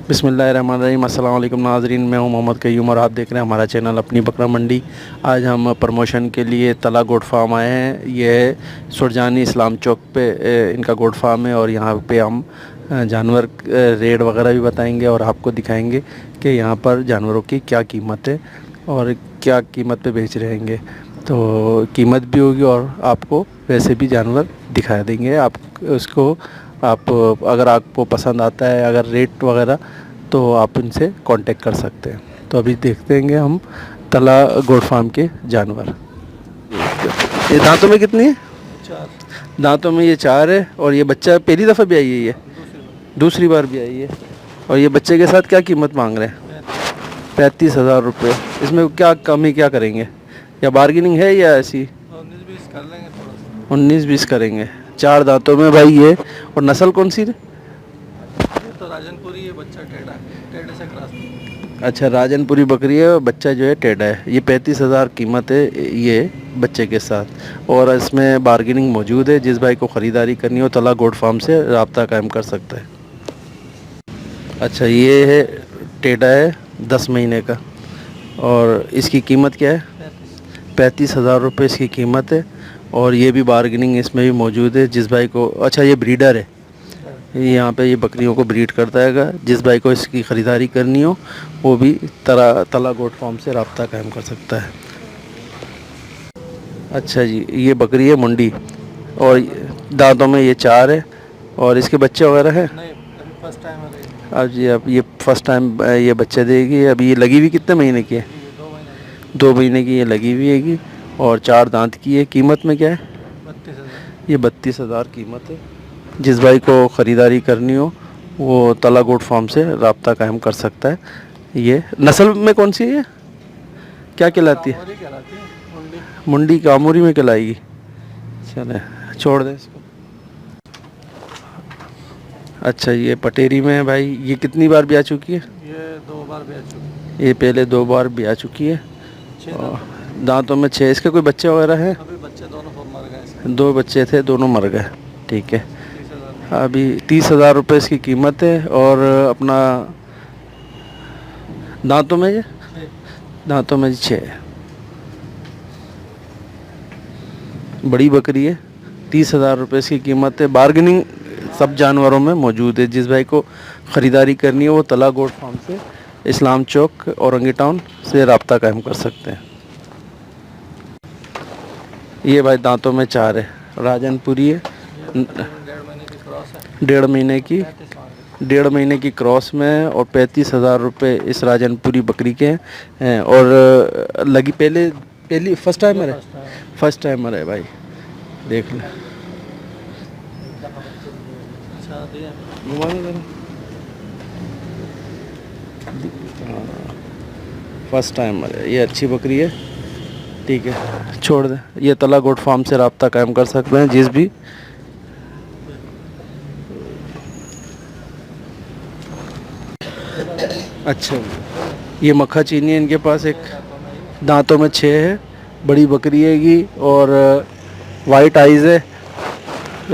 बिस्मिल्लाहिर्रहमानिर्रहीम। अस्सलाम वालेकुम नाज़रीन, मैं हूं मोहम्मद कयूम और आप देख रहे हैं हमारा चैनल अपनी बकरा मंडी। आज हम प्रमोशन के लिए तला गोट फार्म आए हैं। ये है सुरजानी इस्लाम चौक पे इनका गोट फार्म है और यहाँ पे हम जानवर रेट वगैरह भी बताएंगे और आपको दिखाएंगे कि यहाँ पर जानवरों की क्या कीमत है और क्या कीमत पे बेच रहेंगे। तो कीमत भी होगी और आपको वैसे भी जानवर दिखा देंगे। आप उसको आप अगर आपको पसंद आता है, अगर रेट वगैरह, तो आप इनसे कांटेक्ट कर सकते हैं। तो अभी देखते हैं हम तला गोट फार्म के जानवर। ये दांतों में कितनी है? 4। दांतों में ये 4 है। और ये बच्चा पहली दफ़ा भी आई है? ये दूसरी बार भी आई है। और ये बच्चे के साथ क्या कीमत मांग रहे हैं? 35,000 रुपये। इसमें क्या कमी क्या करेंगे, या बार्गेनिंग है या ऐसी? 19-20 कर लेंगे थोड़ा सा। 19-20 करेंगे। 4 दांतों में भाई ये। और नस्ल कौन सी है? ये तो राजनपुरी है, बच्चा टेढ़े से क्रॉस। अच्छा, राजनपुरी बकरी है, बच्चा जो है टेढ़ा है। ये 35,000 कीमत है ये बच्चे के साथ। और इसमें बार्गेनिंग मौजूद है। जिस भाई को ख़रीदारी करनी हो तला गोट फार्म से रब्ता कायम कर सकता है। अच्छा, ये है टेढ़ा है, 10 महीने का। और इसकी कीमत क्या है? 35,000 रुपये इसकी कीमत है। और ये भी बार्गेनिंग इसमें भी मौजूद है। जिस भाई को, अच्छा ये ब्रीडर है, यहाँ पे ये बकरियों को ब्रीड करता है। जिस भाई को इसकी ख़रीदारी करनी हो वो भी तला गोट फार्म से रब्ता कायम कर सकता है। अच्छा जी, ये बकरी है मुंडी और दांतों में ये 4 है। और इसके बच्चे वगैरह हैं? नहीं, अभी फर्स्ट टाइम आ रही है। अब ये फर्स्ट टाइम ये बच्चे देगी। अभी ये लगी हुई कितने महीने की है? ये 2 महीने की। 2 महीने की ये लगी हुई हैगी। और 4 दांत की है। कीमत में क्या है? 32,000। ये 32,000 कीमत है। जिस भाई को ख़रीदारी करनी हो वो तला गोट फार्म से रब्ता कायम कर सकता है। ये नस्ल में कौन सी है? क्या कहलाती है? कामोरी कहलाती है, मुंडी। मुंडी कामोरी में कहलाएगी। चले, छोड़ दें इसको। अच्छा, ये पटेरी में है भाई। ये कितनी बार ब्याह चुकी है? ये 2 बार बेच चुकी। ये पहले 2 बार ब्याह चुकी है। 6 और दांतों दांतों में 6। इसके कोई बच्चे वगैरह हैं? में। अभी बच्चे दोनों मर गए इसके। 2 बच्चे थे, दोनों मर गए। ठीक है। 30,000। अभी 30,000 रुपये इसकी कीमत है। और अपना दांतों में ये, 6। दांतों में 6 है। बड़ी बकरी है। 30,000 रुपये इसकी कीमत है। बार्गेनिंग सब जानवरों में मौजूद है। जिस भाई को ख़रीदारी करनी है वो तला गोट फार्म से इस्लाम चौक औरंगी टाउन से रब्ता कायम कर सकते हैं। ये भाई दांतों में 4 है, राजनपुरी है। ये तकरीबन 1.5 महीने की क्रॉस है। 1.5 महीने की, 35 मांग 1.5 महीने की क्रॉस में। और 35,000 रुपये इस राजनपुरी बकरी के हैं। और लगी पहली फर्स्ट टाइमर है? फर्स्ट टाइमर है भाई, देख ले। अच्छा दिया। फर्स्ट टाइमर है ये, अच्छी बकरी है। ठीक है, छोड़ दे। ये तला गोट फार्म से रब्ता कायम कर सकते हैं जिस भी। अच्छा, ये मक्खा चीनी है इनके पास एक। दांतों में 6 है, बड़ी बकरी हैगी। और वाइट आइज़ है।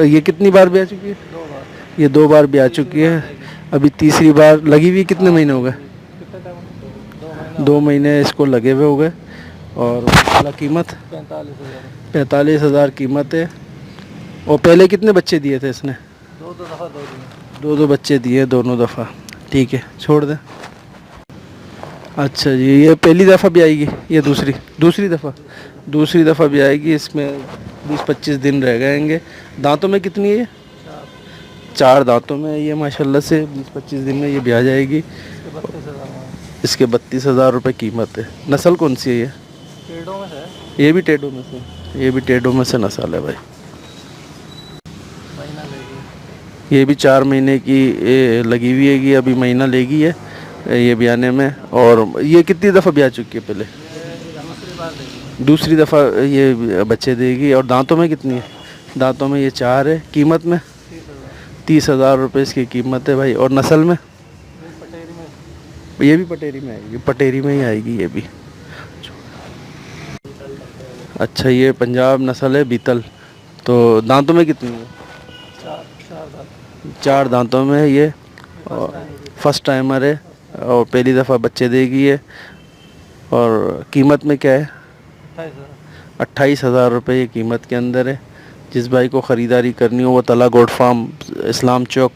ये कितनी बार ब्याह चुकी है? 2 बार। ये 2 बार ब्याह चुकी है। अभी तीसरी बार लगी हुई। कितने महीने हो गए? कितने टाइम? 2 महीना। 2 महीने इसको लगे हुए हो गए। और माशाल्लाह कीमत 45,000। 45,000 कीमत है। और पहले कितने बच्चे दिए थे इसने? 2 दफ़ा 2 दिन। 2 बच्चे दिए दोनों दफ़ा। ठीक है, छोड़ दें। अच्छा जी, ये पहली दफ़ा भी आएगी? ये दूसरी दफ़ा भी आएगी। इसमें 20-25 दिन रह गएंगे। दांतों में कितनी है? 4 दांतों में ये माशाल्लाह से। 20-25 दिन में ये भी आ जाएगी। इसके 32,000। इसके 32,000 रुपये कीमत है। नस्ल कौन सी है ये? पेड़ों में से। ये भी टेढ़ों में से? ये भी टेढ़ों में से नस्ल है भाई। महीना लेगी। ये भी 4 महीने की लगी हुई हैगी। अभी महीना लेगी है ये ब्याने में। और ये कितनी दफ़ा ब्याह चुकी है पहले? दूसरी बार लेगी। दूसरी दफ़ा ये बच्चे देगी। और दांतों में कितनी है? दांतों में ये 4 है। कीमत में 30,000। 30,000 रुपये इसकी कीमत है भाई। और नस्ल में? ये पटेरी में। ये भी पटेरी में आएगी। पटेरी में ही आएगी ये भी। अच्छा, ये पंजाब नस्ल है, बीतल। तो दांतों में कितनी है? 4 दांत। 4 दांतों में है ये। और फर्स्ट टाइमर है और पहली दफ़ा बच्चे देगी है। और कीमत में क्या है? 28,000 रुपये ये कीमत के अंदर है। जिस भाई को ख़रीदारी करनी हो वो तला गोट फार्म, इस्लाम चौक,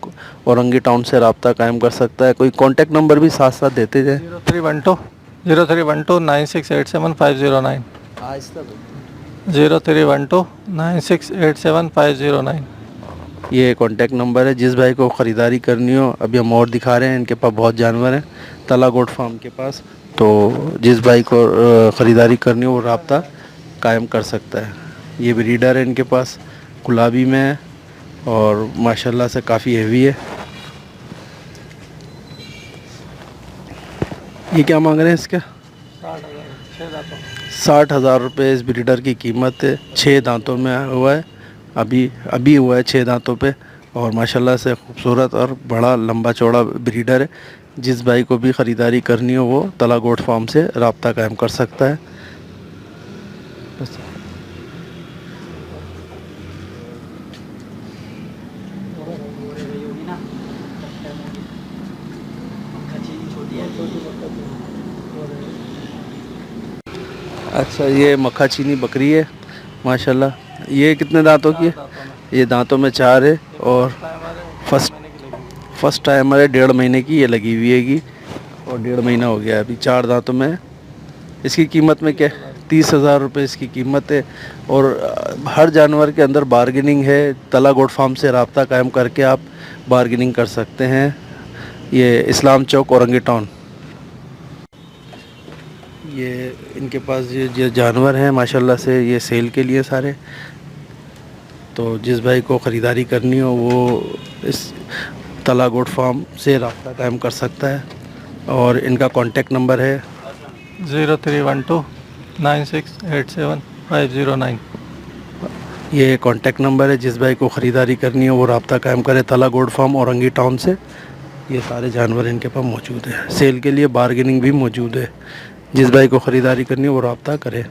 औरंगी टाउन से रब्ता कायम कर सकता है। कोई कॉन्टेक्ट नंबर भी साथ साथ देते जाए। 0312 9687 509। ये कॉन्टेक्ट नंबर है। जिस भाई को ख़रीदारी करनी हो, अभी हम और दिखा रहे हैं, इनके पास बहुत जानवर हैं तला गोट फार्म के पास। तो जिस भाई को ख़रीदारी करनी हो वो रब्ता कायम कर सकता है। ये ब्रीडर है इनके पास, गुलाबी में है और माशाल्लाह से काफ़ी हेवी है। ये क्या मांग रहे हैं इसका? 60,000 रुपये इस ब्रीडर की कीमत है। 6 दांतों में हुआ है, अभी हुआ है 6 दांतों पे और माशाल्लाह से खूबसूरत और बड़ा लंबा चौड़ा ब्रीडर है। जिस भाई को भी ख़रीदारी करनी हो वो तला गोट फार्म से रब्ता कायम कर सकता है। अच्छा, ये मक्खा चीनी बकरी है माशाल्लाह। ये कितने दांतों की है? ये दांतों में 4 है और फर्स्ट टाइमर है। 1.5 महीने की ये लगी हुई हैगी और 1.5 महीना हो गया है, अभी 4 दांतों में है। इसकी कीमत में क्या है? 30,000 रुपये इसकी कीमत है। और हर जानवर के अंदर बार्गेनिंग है। तला गोट फार्म से रब्ता कायम करके आप बार्गेनिंग कर सकते हैं। ये इस्लाम चौक, औरंगी टाउन। ये इनके पास ये जानवर हैं माशाल्लाह से, ये सेल के लिए सारे। तो जिस भाई को ख़रीदारी करनी हो वो इस तला गोट फार्म से रब्ता कायम कर सकता है। और इनका कॉन्टेक्ट नंबर है 0312 9687 509। ये कॉन्टेक्ट नंबर है। जिस भाई को ख़रीदारी करनी हो वो रब्ता कायम करे तला गोट फार्म, औरंगी टाउन से। ये सारे जानवर इनके पास मौजूद है। सेल के लिए बार्गेनिंग भी मौजूद है। जिस भाई को ख़रीदारी करनी हो वो रब्ता करे।